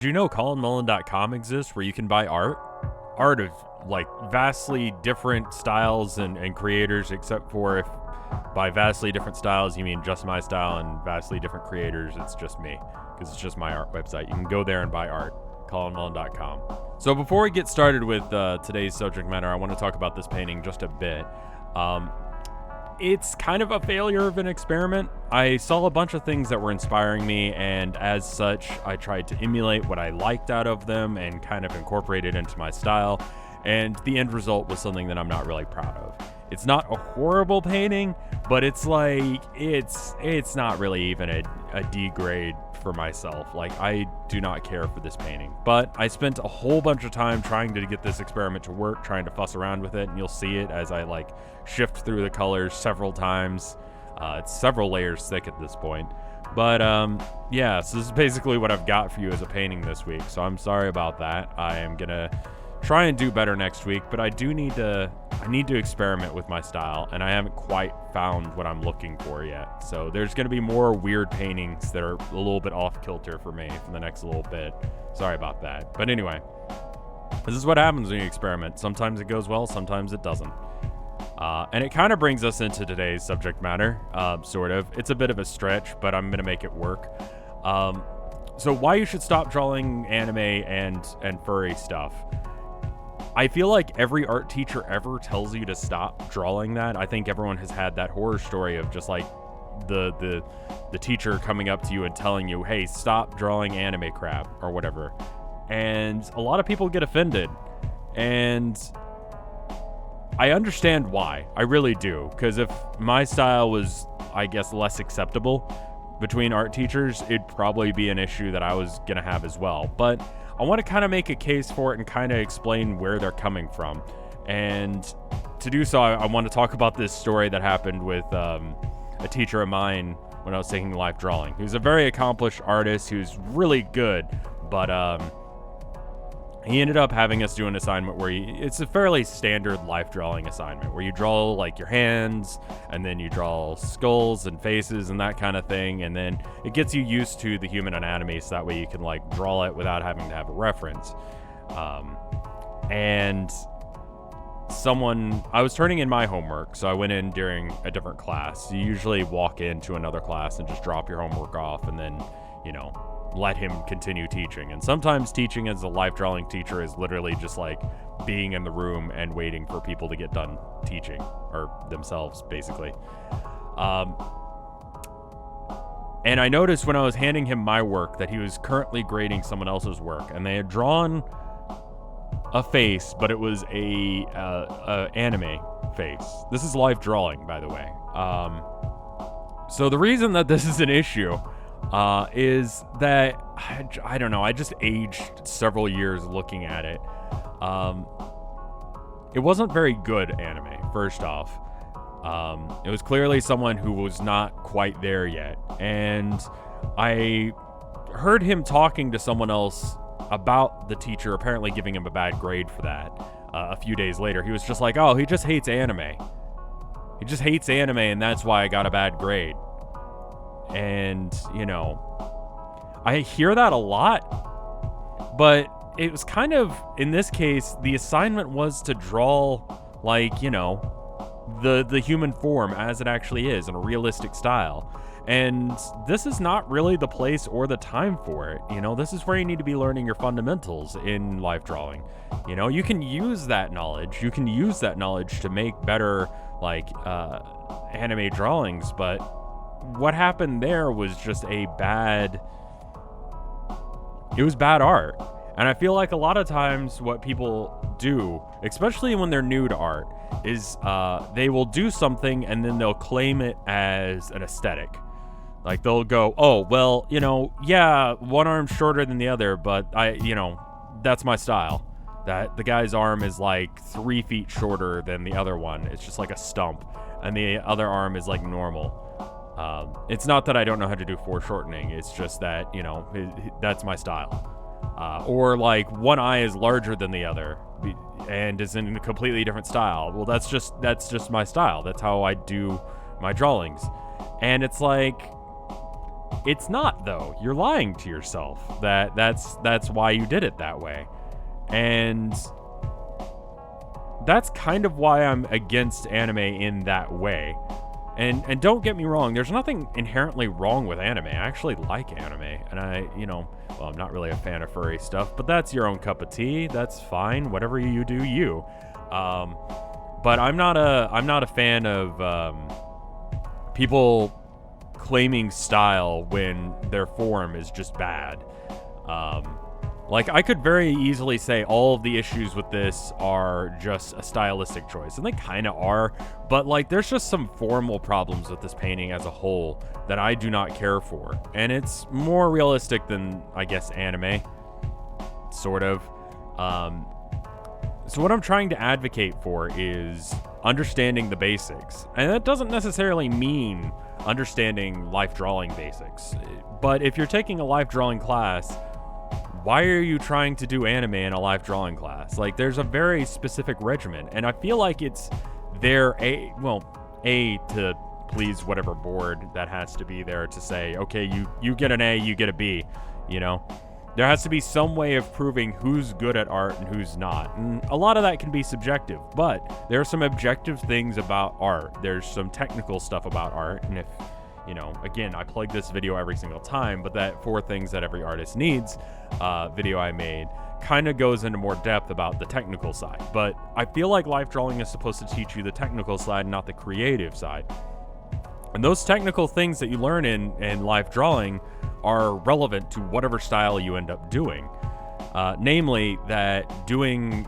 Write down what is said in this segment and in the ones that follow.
Do you know ColinMullen.com exists where you can buy art? Art of like vastly different styles and creators, except for if by vastly different styles you mean just my style, and vastly different creators it's just me, because it's just my art website. You can go there and buy art. ColinMullen.com. So before we get started with today's subject matter, I want to talk about this painting just a bit. It's kind of a failure of an experiment. I saw a bunch of things that were inspiring me, and as such, I tried to emulate what I liked out of them and kind of incorporate it into my style, and the end result was something that I'm not really proud of. It's not a horrible painting, but it's like, it's not really even a D grade for myself. Like, I do not care for this painting, but I spent a whole bunch of time trying to get this experiment to work, trying to fuss around with it, and you'll see it as I like shift through the colors several times. It's several layers thick at this point, but yeah, so this is basically what I've got for you as a painting this week, so I'm sorry about that. I am gonna try and do better next week, but I need to experiment with my style, and I haven't quite found what I'm looking for yet. So there's going to be more weird paintings that are a little bit off kilter for me for the next little bit. Sorry about that. But anyway, this is what happens when you experiment. Sometimes it goes well, sometimes it doesn't. And it kind of brings us into today's subject matter, sort of. It's a bit of a stretch, but I'm going to make it work. So why you should stop drawing anime and furry stuff. I feel like every art teacher ever tells you to stop drawing that. I think everyone has had that horror story of just like the teacher coming up to you and telling you, hey, stop drawing anime crap or whatever. And a lot of people get offended. And I understand why. I really do. Because if my style was, I guess, less acceptable between art teachers, it'd probably be an issue that I was going to have as well. But I want to kind of make a case for it and kind of explain where they're coming from. And to do so, I want to talk about this story that happened with a teacher of mine when I was taking life drawing. He was a very accomplished artist who's really good, but he ended up having us do an assignment where it's a fairly standard life drawing assignment where you draw like your hands and then you draw skulls and faces and that kind of thing. And then it gets you used to the human anatomy so that way you can like draw it without having to have a reference. And I was turning in my homework, so I went in during a different class. You usually walk into another class and just drop your homework off and then, let him continue teaching. And sometimes teaching as a life drawing teacher is literally just like being in the room and waiting for people to get done teaching, or themselves basically. And I noticed when I was handing him my work that he was currently grading someone else's work, and they had drawn a face, but it was a anime face. This is life drawing, by the way. So the reason that this is an issue is that, I don't know, I just aged several years looking at it. It wasn't very good anime, first off. It was clearly someone who was not quite there yet. And I heard him talking to someone else about the teacher apparently giving him a bad grade for that. A few days later, he was just like, oh, he just hates anime. He just hates anime, and that's why I got a bad grade. And, I hear that a lot, but it was kind of, in this case, the assignment was to draw, like, the human form as it actually is in a realistic style. And this is not really the place or the time for it. This is where you need to be learning your fundamentals in life drawing. You can use that knowledge. You can use that knowledge to make better, like, anime drawings, but what happened there was just bad art. And I feel like a lot of times what people do, especially when they're new to art, is they will do something and then they'll claim it as an aesthetic. Like they'll go, oh, well, yeah, one arm's shorter than the other, but that's my style. That the guy's arm is like 3 feet shorter than the other one. It's just like a stump. And the other arm is like normal. It's not that I don't know how to do foreshortening. It's just that, that's my style. Or like one eye is larger than the other and is in a completely different style. Well, that's just my style. That's how I do my drawings. And it's like, It's not, though. You're lying to yourself. That's why you did it that way. And that's kind of why I'm against anime in that way. And don't get me wrong, there's nothing inherently wrong with anime. I actually like anime, and I'm not really a fan of furry stuff, but that's your own cup of tea. That's fine. Whatever you do, you. But I'm not a fan of people claiming style when their form is just bad. Like, I could very easily say all of the issues with this are just a stylistic choice, and they kind of are, but, like, there's just some formal problems with this painting as a whole that I do not care for, and it's more realistic than, I guess, anime, sort of. So what I'm trying to advocate for is understanding the basics, and that doesn't necessarily mean understanding life drawing basics, but if you're taking a life drawing class, why are you trying to do anime in a life drawing class? Like, there's a very specific regimen, and I feel like it's there, to please whatever board that has to be there to say, okay, you get an A, you get a B, you know? There has to be some way of proving who's good at art and who's not, and a lot of that can be subjective, but there are some objective things about art. There's some technical stuff about art, and if, again, I plug this video every single time, but that 4 things that every artist needs video I made kind of goes into more depth about the technical side. But I feel like life drawing is supposed to teach you the technical side, not the creative side. And those technical things that you learn in life drawing are relevant to whatever style you end up doing. Namely, that doing,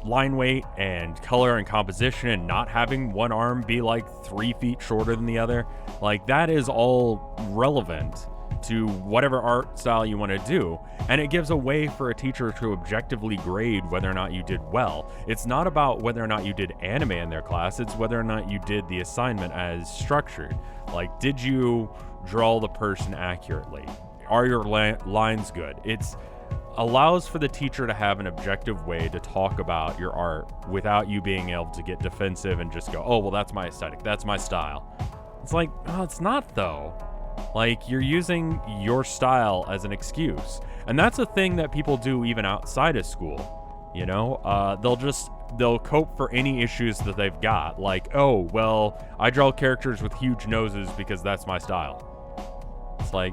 line weight and color and composition and not having one arm be like 3 feet shorter than the other, like, that is all relevant to whatever art style you want to do, and it gives a way for a teacher to objectively grade whether or not you did well. It's not about whether or not you did anime in their class, it's whether or not you did the assignment as structured. Like, did you draw the person accurately? Are your lines good? It's allows for the teacher to have an objective way to talk about your art without you being able to get defensive and just go, oh, well, that's my aesthetic, that's my style. It's like, oh, it's not, though. Like, you're using your style as an excuse. And that's a thing that people do even outside of school. They'll cope for any issues that they've got. Like, oh, well, I draw characters with huge noses because that's my style. It's like,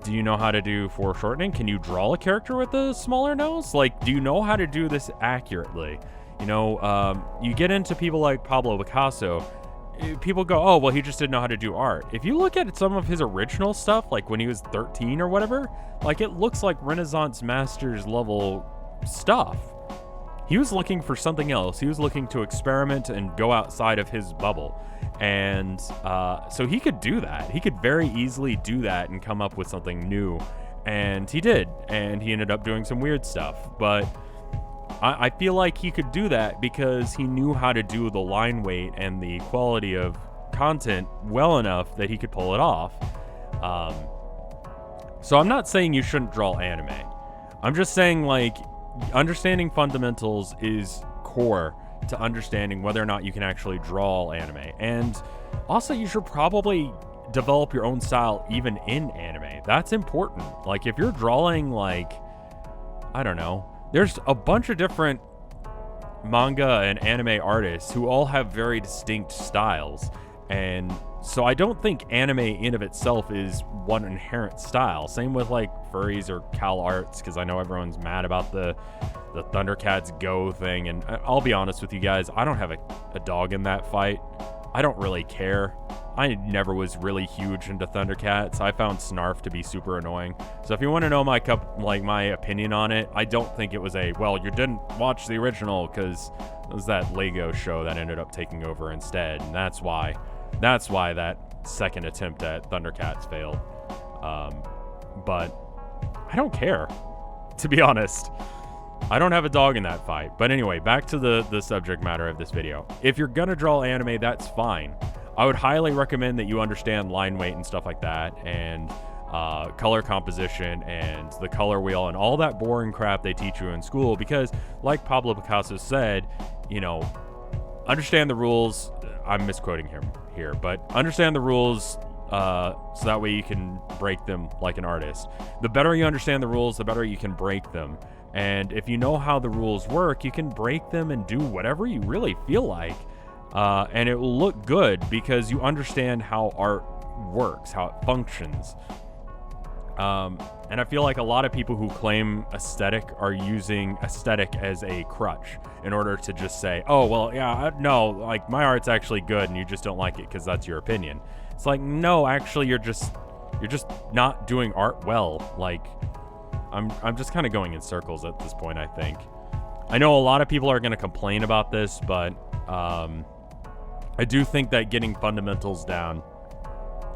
do you know how to do foreshortening? Can you draw a character with a smaller nose? Like, do you know how to do this accurately? You get into people like Pablo Picasso, people go, oh, well, he just didn't know how to do art. If you look at some of his original stuff, like when he was 13 or whatever, like, it looks like Renaissance Masters level stuff. He was looking for something else. He was looking to experiment and go outside of his bubble. And so he could do that. He could very easily do that and come up with something new. And he did. And he ended up doing some weird stuff. But I feel like he could do that because he knew how to do the line weight and the quality of content well enough that he could pull it off. So I'm not saying you shouldn't draw anime. I'm just saying, like, understanding fundamentals is core to understanding whether or not you can actually draw anime. And also, you should probably develop your own style even in anime. That's important. Like, if you're drawing, like, I don't know, there's a bunch of different manga and anime artists who all have very distinct styles. And so I don't think anime in of itself is one inherent style. Same with, like, furries or Cal Arts, because I know everyone's mad about the Thundercats Go thing. And I'll be honest with you guys, I don't have a dog in that fight. I don't really care. I never was really huge into Thundercats. I found Snarf to be super annoying. So if you want to know my opinion on it, I don't think it was well, you didn't watch the original, because it was that Lego show that ended up taking over instead, and that's why that second attempt at Thundercats failed. But I don't care, to be honest. I don't have a dog in that fight. But anyway, back to the subject matter of this video. If you're gonna draw anime, that's fine. I would highly recommend that you understand line weight and stuff like that, and color composition and the color wheel and all that boring crap they teach you in school, because like Pablo Picasso said, understand the rules. I'm misquoting him here, but understand the rules, so that way you can break them like an artist. The better you understand the rules, the better you can break them. And if you know how the rules work, you can break them and do whatever you really feel like. And it will look good because you understand how art works, how it functions. And I feel like a lot of people who claim aesthetic are using aesthetic as a crutch in order to just say, oh, well, yeah, no, like my art's actually good and you just don't like it because that's your opinion. It's like, no, actually, you're just not doing art well. Like, I'm just kind of going in circles at this point, I think. I know a lot of people are going to complain about this, but I do think that getting fundamentals down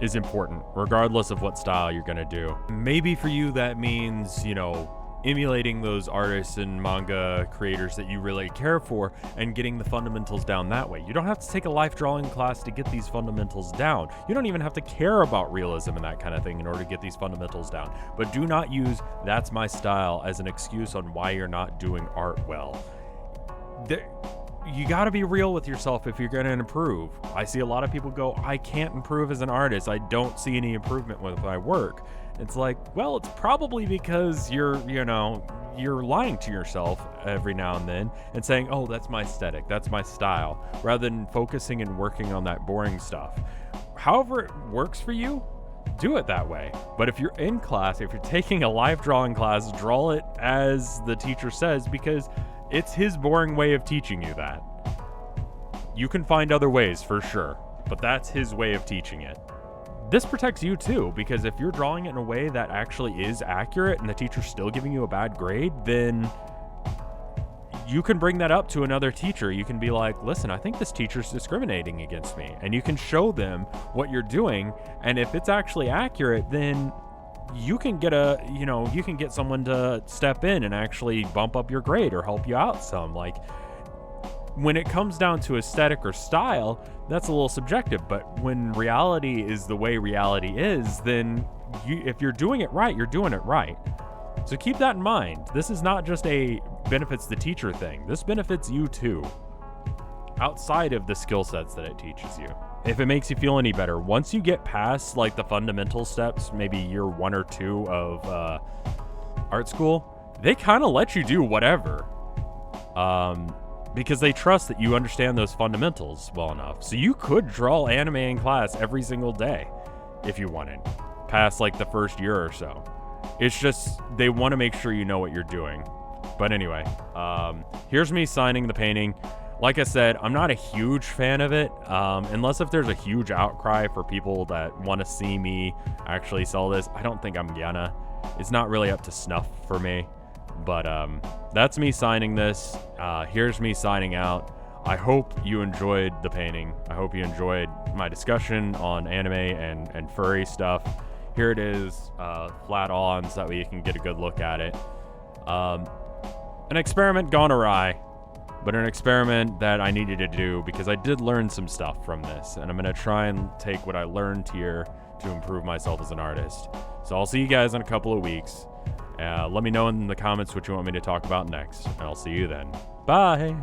is important, regardless of what style you're going to do. Maybe for you, that means, you know, emulating those artists and manga creators that you really care for and getting the fundamentals down that way. You don't have to take a life drawing class to get these fundamentals down. You don't even have to care about realism and that kind of thing in order to get these fundamentals down. But do not use "that's my style" as an excuse on why you're not doing art well. You got to be real with yourself if you're going to improve. I see a lot of people go, I can't improve as an artist. I don't see any improvement with my work. It's like, well, it's probably because you're lying to yourself every now and then and saying, oh, that's my aesthetic, that's my style, rather than focusing and working on that boring stuff. However it works for you, do it that way. But if you're in class, if you're taking a life drawing class, draw it as the teacher says, because it's his boring way of teaching you that. You can find other ways for sure, but that's his way of teaching it. This protects you too, because if you're drawing it in a way that actually is accurate and the teacher's still giving you a bad grade, then you can bring that up to another teacher. You can be like, listen, I think this teacher's discriminating against me. And you can show them what you're doing. And if it's actually accurate, then you can get someone to step in and actually bump up your grade or help you out some. Like, when it comes down to aesthetic or style, that's a little subjective, but when reality is the way reality is, then if you're doing it right, you're doing it right. So keep that in mind. This is not just a benefits the teacher thing. This benefits you too, outside of the skill sets that it teaches you. If it makes you feel any better, once you get past like the fundamental steps, maybe year 1 or 2 of art school, they kind of let you do whatever. Because they trust that you understand those fundamentals well enough. So you could draw anime in class every single day if you wanted, past like the first year or so. It's just they want to make sure you know what you're doing. But anyway, here's me signing the painting. Like I said, I'm not a huge fan of it, unless if there's a huge outcry for people that want to see me actually sell this. I don't think I'm gonna. It's not really up to snuff for me. But that's me signing this. Here's me signing out. I hope you enjoyed the painting. I hope you enjoyed my discussion on anime and furry stuff. Here it is, flat on, so that way you can get a good look at it. An experiment gone awry, but an experiment that I needed to do because I did learn some stuff from this, and I'm going to try and take what I learned here to improve myself as an artist. So I'll see you guys in a couple of weeks. Let me know in the comments what you want me to talk about next, and I'll see you then. Bye!